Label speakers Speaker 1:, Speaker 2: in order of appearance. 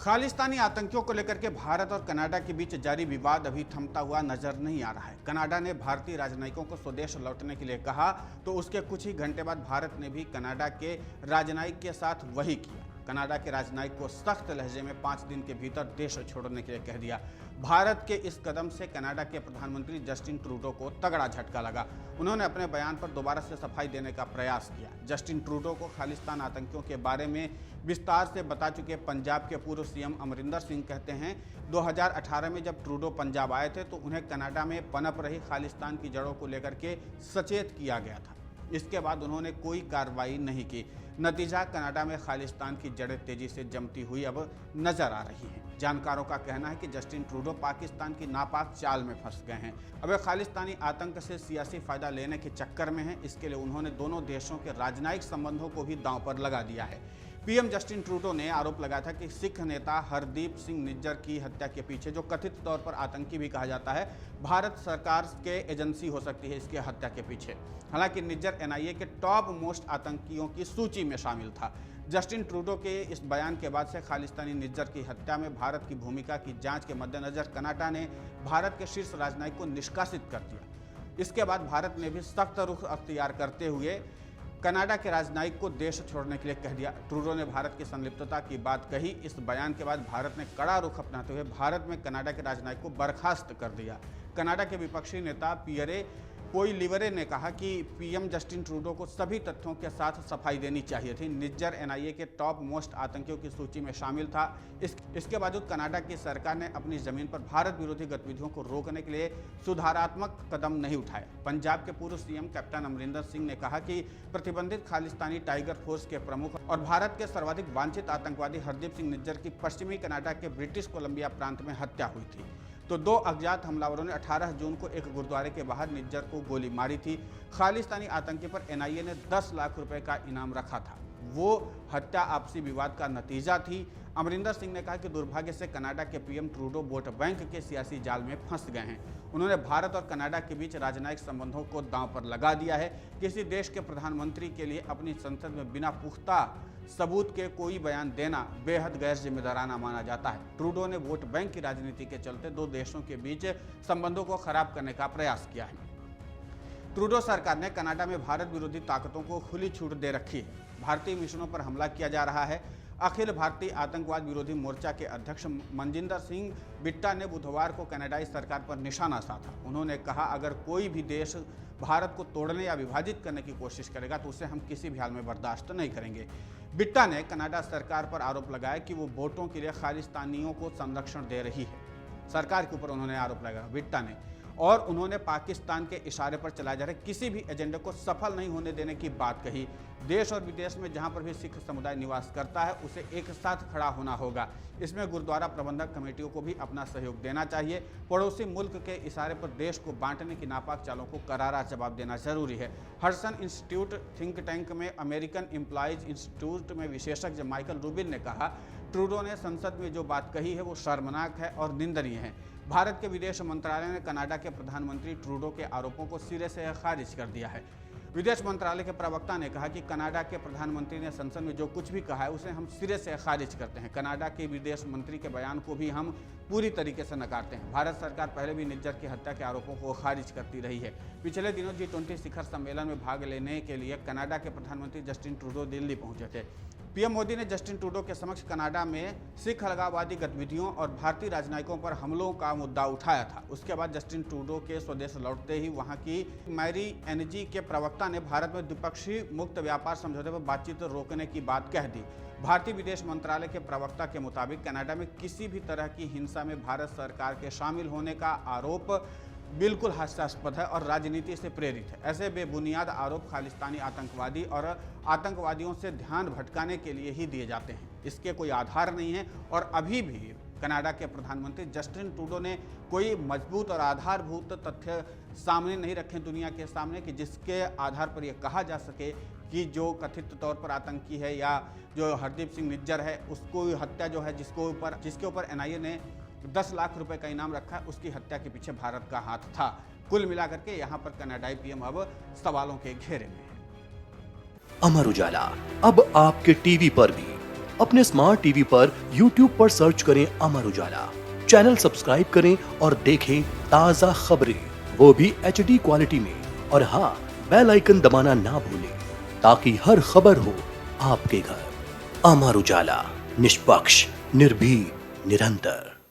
Speaker 1: खालिस्तानी आतंकियों को लेकर के भारत और कनाडा के बीच जारी विवाद अभी थमता हुआ नजर नहीं आ रहा है। कनाडा ने भारतीय राजनयिकों को स्वदेश लौटने के लिए कहा तो उसके कुछ ही घंटे बाद भारत ने भी कनाडा के राजनयिक के साथ वही किया। कनाडा के राजनयिक को सख्त लहजे में 5 दिन के भीतर देश छोड़ने के लिए कह दिया। भारत के इस कदम से कनाडा के प्रधानमंत्री जस्टिन ट्रूडो को तगड़ा झटका लगा। उन्होंने अपने बयान पर दोबारा से सफाई देने का प्रयास किया। जस्टिन ट्रूडो को खालिस्तान आतंकियों के बारे में विस्तार से बता चुके पंजाब के पूर्व सीएम अमरिंदर सिंह कहते हैं 2018 में जब ट्रूडो पंजाब आए थे तो उन्हें कनाडा में पनप रही खालिस्तान की जड़ों को लेकर के सचेत किया गया था। इसके बाद उन्होंने कोई कार्रवाई नहीं की। नतीजा कनाडा में खालिस्तान की जड़ें तेजी से जमती हुई अब नजर आ रही हैं। जानकारों का कहना है कि जस्टिन ट्रूडो पाकिस्तान की नापाक चाल में फंस गए हैं। अब वे खालिस्तानी आतंक से सियासी फायदा लेने के चक्कर में हैं। इसके लिए उन्होंने दोनों देशों के राजनयिक संबंधों को भी दांव पर लगा दिया है। पीएम जस्टिन ट्रूडो ने आरोप लगाया था कि सिख नेता हरदीप सिंह निज्जर की हत्या के पीछे, जो कथित तौर पर आतंकी भी कहा जाता है, भारत सरकार के एजेंसी हो सकती है इसके हत्या के पीछे। हालांकि निज्जर एनआईए के टॉप मोस्ट आतंकियों की सूची में शामिल था। जस्टिन ट्रूडो के इस बयान के बाद से खालिस्तानी निज्जर की हत्या में भारत की भूमिका की जांच के मद्देनजर कनाडा ने भारत के शीर्ष राजनयिक को निष्कासित कर दिया। इसके बाद भारत ने भी सख्त रुख अख्तियार करते हुए कनाडा के राजनयिक को देश छोड़ने के लिए कह दिया। ट्रूडो ने भारत की संलिप्तता की बात कही। इस बयान के बाद भारत ने कड़ा रुख अपनाते हुए भारत में कनाडा के राजनयिक को बर्खास्त कर दिया। कनाडा के विपक्षी नेता पियरे पोइलिवरे ने कहा कि पीएम जस्टिन ट्रूडो को सभी तथ्यों के साथ सफाई देनी चाहिए थी। निज्जर एनआईए के टॉप मोस्ट आतंकियों की सूची में शामिल था। इसके बावजूद कनाडा की सरकार ने अपनी जमीन पर भारत विरोधी गतिविधियों को रोकने के लिए सुधारात्मक कदम नहीं उठाए। पंजाब के पूर्व सीएम कैप्टन अमरिंदर सिंह ने कहा कि प्रतिबंधित खालिस्तानी टाइगर फोर्स के प्रमुख और भारत के सर्वाधिक वांछित आतंकवादी हरदीप सिंह निज्जर की पश्चिमी कनाडा के ब्रिटिश कोलंबिया प्रांत में हत्या हुई थी। तो 2 अज्ञात हमलावरों ने 18 जून को एक गुरुद्वारे के बाहर निज्जर को गोली मारी थी। खालिस्तानी आतंकी पर एनआईए ने 10 लाख रुपए का इनाम रखा था। वो हत्या आपसी विवाद का नतीजा थी। अमरिंदर सिंह ने कहा कि दुर्भाग्य से कनाडा के पीएम ट्रूडो वोट बैंक के सियासी जाल में फंस गए हैं। उन्होंने भारत और कनाडा के बीच राजनयिक संबंधों को दांव पर लगा दिया है। किसी देश के प्रधानमंत्री के लिए अपनी संसद में बिना पुख्ता सबूत के कोई बयान देना बेहद गैर जिम्मेदाराना माना जाता है। ट्रूडो ने वोट बैंक की राजनीति के चलते 2 देशों के बीच संबंधों को खराब करने का प्रयास किया है। ट्रूडो सरकार ने कनाडा में भारत विरोधी ताकतों को खुली छूट दे रखी है। भारतीय मिशनों पर हमला किया जा रहा है। अखिल भारतीय आतंकवाद विरोधी मोर्चा के अध्यक्ष मनजिंदर सिंह बिट्टा ने बुधवार को कनाडाई सरकार पर निशाना साधा। उन्होंने कहा, अगर कोई भी देश भारत को तोड़ने या विभाजित करने की कोशिश करेगा तो उसे हम किसी भी हाल में बर्दाश्त नहीं करेंगे। बिट्टा ने कनाडा सरकार पर आरोप लगाया कि वो वोटों के लिए खालिस्तानियों को संरक्षण दे रही है। सरकार के ऊपर उन्होंने आरोप लगाया बिट्टा ने, और उन्होंने पाकिस्तान के इशारे पर चलाए जा रहे किसी भी एजेंडे को सफल नहीं होने देने की बात कही। देश और विदेश में जहां पर भी सिख समुदाय निवास करता है उसे एक साथ खड़ा होना होगा। इसमें गुरुद्वारा प्रबंधक कमेटियों को भी अपना सहयोग देना चाहिए। पड़ोसी मुल्क के इशारे पर देश को बांटने की नापाक चालों को करारा जवाब देना जरूरी है। हडसन इंस्टीट्यूट थिंक टैंक में अमेरिकन एम्प्लॉयज इंस्टीट्यूट में विशेषज्ञ माइकल रूबिन ने कहा, ट्रूडो ने संसद में जो बात कही है वो शर्मनाक है और निंदनीय है। भारत के विदेश मंत्रालय ने कनाडा के प्रधानमंत्री ट्रूडो के आरोपों को सिरे से खारिज कर दिया है। विदेश मंत्रालय के प्रवक्ता ने कहा कि कनाडा के प्रधानमंत्री ने संसद में जो कुछ भी कहा है उसे हम सिरे से खारिज करते हैं। कनाडा के विदेश मंत्री के बयान को भी हम पूरी तरीके से नकारते हैं। भारत सरकार पहले भी निज्जर की हत्या के आरोपों को खारिज करती रही है। पिछले दिनों G20 शिखर सम्मेलन में भाग लेने के लिए कनाडा के प्रधानमंत्री जस्टिन ट्रूडो दिल्ली पहुंचे थे। पीएम मोदी ने जस्टिन ट्रूडो के समक्ष कनाडा में सिख अलगाववादी गतिविधियों और भारतीय राजनयिकों पर हमलों का मुद्दा उठाया था। उसके बाद जस्टिन ट्रूडो के स्वदेश लौटते ही वहां की मैरी एनजी के प्रवक्ता ने भारत में द्विपक्षीय मुक्त व्यापार समझौते पर बातचीत रोकने की बात कह दी। भारतीय विदेश मंत्रालय के प्रवक्ता के मुताबिक कनाडा में किसी भी तरह की हिंसा में भारत सरकार के शामिल होने का आरोप बिल्कुल हास्यास्पद है और राजनीति से प्रेरित है। ऐसे बेबुनियाद आरोप खालिस्तानी आतंकवादी और आतंकवादियों से ध्यान भटकाने के लिए ही दिए जाते हैं। इसके कोई आधार नहीं है और अभी भी कनाडा के प्रधानमंत्री जस्टिन ट्रूडो ने कोई मजबूत और आधारभूत तथ्य सामने नहीं रखे दुनिया के सामने कि जिसके आधार पर यह कहा जा सके कि जो कथित तौर पर आतंकी है या जो हरदीप सिंह निज्जर है उसको हत्या जो है जिसके ऊपर एनआईए ने 10 लाख रुपए का इनाम रखा है, उसकी हत्या के पीछे भारत का हाथ था। कुल मिलाकर के यहाँ पर कनाडाई पीएम अब सवालों के घेरे में है।
Speaker 2: अमर उजाला अब आपके टीवी पर भी अपने स्मार्ट टीवी पर YouTube पर सर्च करें अमर उजाला, चैनल सब्सक्राइब करें और देखें ताजा खबरें, वो भी HD क्वालिटी में। और हाँ, बेल आइकन दबाना ना भूलें ताकि हर खबर हो आपके घर। अमर उजाला, निष्पक्ष, निर्भीक, निरंतर।